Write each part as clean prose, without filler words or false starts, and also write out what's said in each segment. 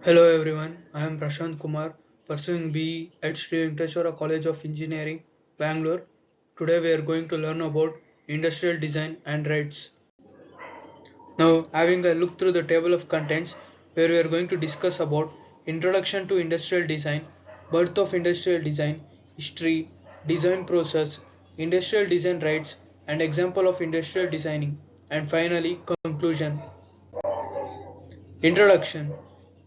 Hello everyone, I am Prashant Kumar, pursuing BE at Sri Venkateswara College of Engineering, Bangalore. Today we are going to learn about industrial design and rights. Now, having a look through the table of contents, where we are going to discuss about introduction to industrial design, birth of industrial design, history, design process, industrial design rights, and example of industrial designing, and finally conclusion. Introduction.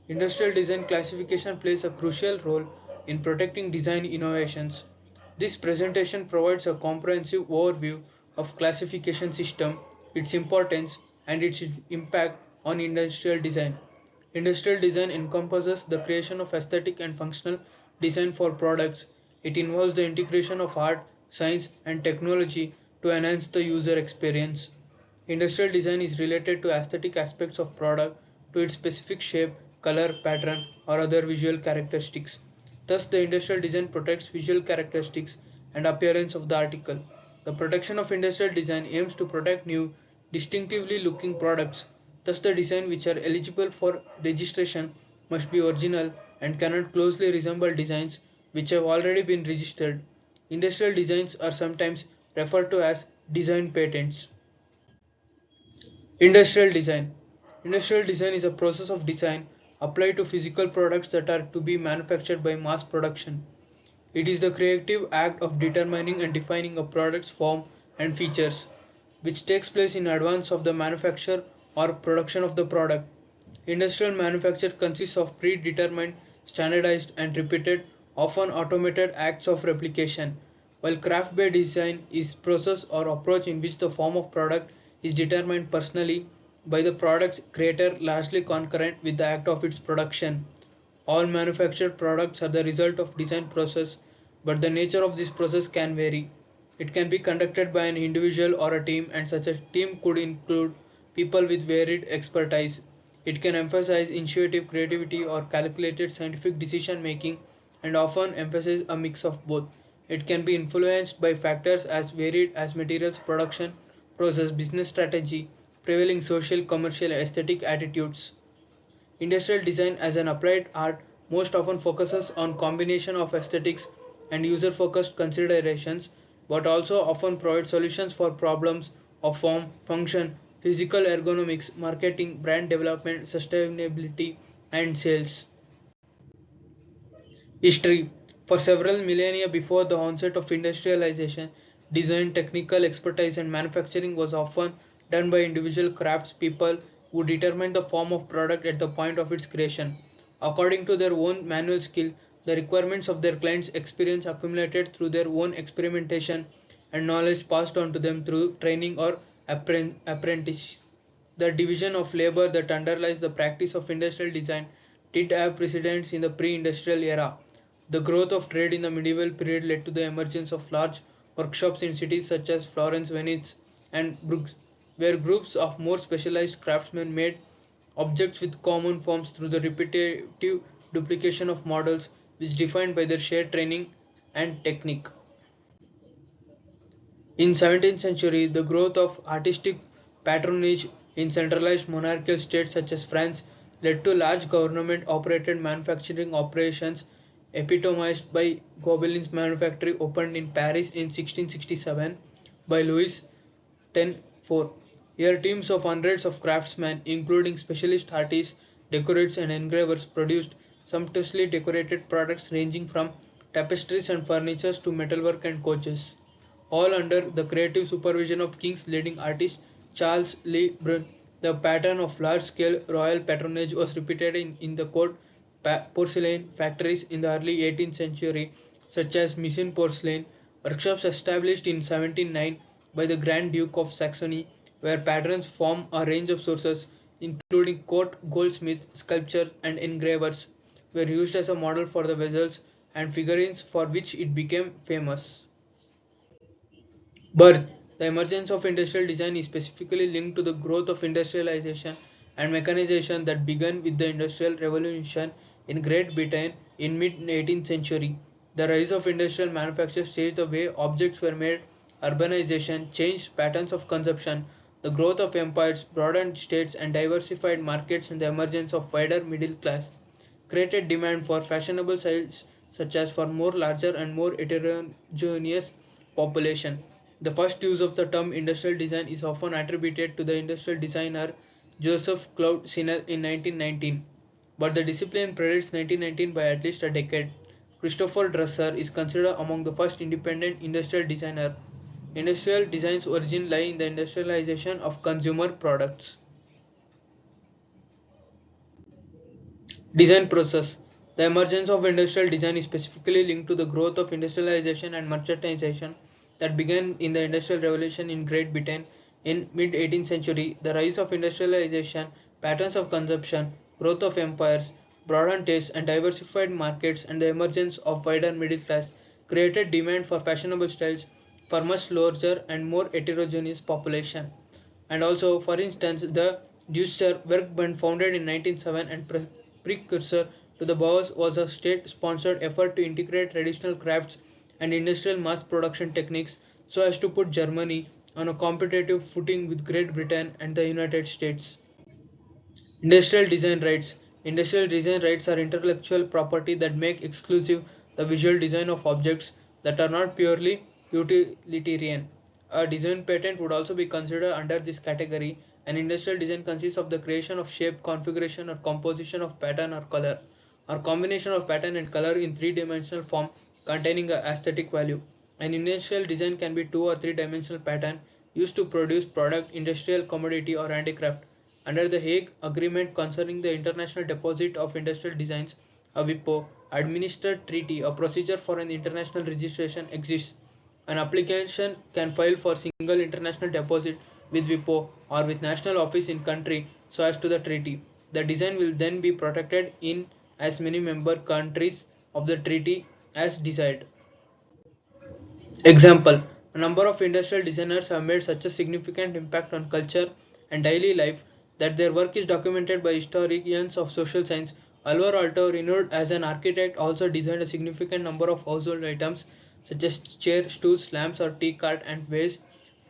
Industrial design classification plays a crucial role in protecting design innovations. This presentation provides a comprehensive overview of classification system, its importance, and its impact on industrial design. Industrial design encompasses the creation of aesthetic and functional design for products. It involves the integration of art, science, and technology to enhance the user experience. Industrial design is related to aesthetic aspects of product, to its specific shape, color, pattern, or other visual characteristics. Thus, the industrial design protects visual characteristics and appearance of the article. The protection of industrial design aims to protect new, distinctively looking products. Thus, the design which are eligible for registration must be original and cannot closely resemble designs which have already been registered. Industrial designs are sometimes referred to as design patents. Industrial design. Industrial design is a process of design applied to physical products that are to be manufactured by mass production. It is the creative act of determining and defining a product's form and features, which takes place in advance of the manufacture or production of the product. Industrial manufacture consists of predetermined, standardized, and repeated, often automated acts of replication, while craft-based design is process or approach in which the form of product is determined personally by the product's creator, largely concurrent with the act of its production. All manufactured products are the result of design process, but the nature of this process can vary. It can be conducted by an individual or a team, and such a team could include people with varied expertise. It can emphasize intuitive creativity or calculated scientific decision making, and often emphasize a mix of both. It can be influenced by factors as varied as materials production, process, business strategy, prevailing social, commercial, aesthetic attitudes. Industrial design as an applied art most often focuses on combination of aesthetics and user-focused considerations, but also often provides solutions for problems of form, function, physical ergonomics, marketing, brand development, sustainability, and sales. History. For several millennia before the onset of industrialization, design, technical expertise, and manufacturing was often done by individual craftspeople who determined the form of product at the point of its creation. According to their own manual skill, the requirements of their clients' experience accumulated through their own experimentation and knowledge passed on to them through training or apprenticeship. The division of labor that underlies the practice of industrial design did have precedents in the pre-industrial era. The growth of trade in the medieval period led to the emergence of large workshops in cities such as Florence, Venice, and Bruges, where groups of more specialized craftsmen made objects with common forms through the repetitive duplication of models which defined by their shared training and technique. In 17th century, the growth of artistic patronage in centralized monarchical states such as France led to large government-operated manufacturing operations epitomized by Gobelin's manufactory opened in Paris in 1667 by Louis X. Here teams of hundreds of craftsmen, including specialist artists, decorators and engravers produced sumptuously decorated products ranging from tapestries and furniture to metalwork and coaches, all under the creative supervision of King's leading artist Charles Le Brun. The pattern of large-scale royal patronage was repeated in the court porcelain factories in the early 18th century, such as Meissen Porcelain, workshops established in 1709 by the Grand Duke of Saxony, where patterns form a range of sources, including court goldsmiths, sculptors, and engravers, were used as a model for the vessels and figurines for which it became famous. Birth. The emergence of industrial design is specifically linked to the growth of industrialization and mechanization that began with the Industrial Revolution in Great Britain in mid-18th century. The rise of industrial manufacture changed the way objects were made, urbanization changed patterns of consumption, the growth of empires, broadened states and diversified markets and the emergence of wider middle class. created demand for fashionable styles such as for more larger and more heterogeneous population. The first use of the term industrial design is often attributed to the industrial designer Joseph Claude Sinel in 1919, but the discipline predates 1919 by at least a decade. Christopher Dresser is considered among the first independent industrial designer. Industrial design's origin lie in the industrialization of consumer products. Design process. The emergence of industrial design is specifically linked to the growth of industrialization and merchantilization that began in the Industrial Revolution in Great Britain in mid-18th century. The rise of industrialization, patterns of consumption, growth of empires, broadened tastes and diversified markets, and the emergence of wider middle class created demand for fashionable styles for much larger and more heterogeneous population. And also, for instance, the Deutscher Werkbund, founded in 1907 and precursor to the Bauhaus, was a state-sponsored effort to integrate traditional crafts and industrial mass production techniques so as to put Germany on a competitive footing with Great Britain and the United States. Industrial design rights. Industrial design rights are intellectual property that make exclusive the visual design of objects that are not purely utilitarian. A design patent would also be considered under this category. An industrial design consists of the creation of shape, configuration, or composition of pattern or color, or combination of pattern and color in three-dimensional form containing a aesthetic value. An industrial design can be two or three-dimensional pattern used to produce product, industrial commodity, or handicraft. Under the Hague Agreement concerning the International Deposit of Industrial Designs, a WIPO, administered treaty, a procedure for an international registration exists. An application can file for single international deposit with WIPO or with national office in country so as to the treaty. The design will then be protected in as many member countries of the treaty as desired. Example: a number of industrial designers have made such a significant impact on culture and daily life that their work is documented by historians of social science. Alvar Aalto, renowned as an architect, also designed a significant number of household items such as chairs, stools, lamps, or tea cart and vase.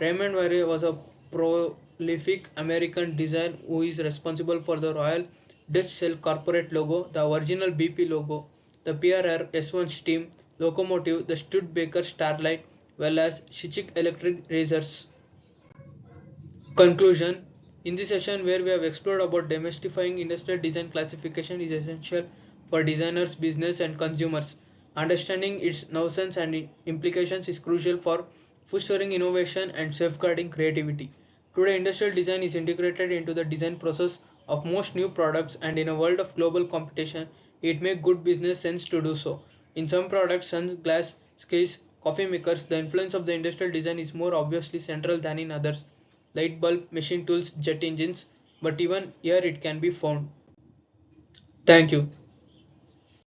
Raymond Ware was a prolific American designer who is responsible for the Royal Dutch Shell corporate logo, the original BP logo, the PRR S1 steam locomotive, the Studebaker Starlight, well as Schick electric razors. Conclusion: in this session where we have explored about demystifying industrial design, classification is essential for designers, business and consumers. Understanding its nuances and implications is crucial for fostering innovation and safeguarding creativity. Today, industrial design is integrated into the design process of most new products, and in a world of global competition, it makes good business sense to do so. In some products, such as glass, skis, coffee makers, the influence of the industrial design is more obviously central than in others, light bulb, machine tools, jet engines, but even here it can be found. Thank you.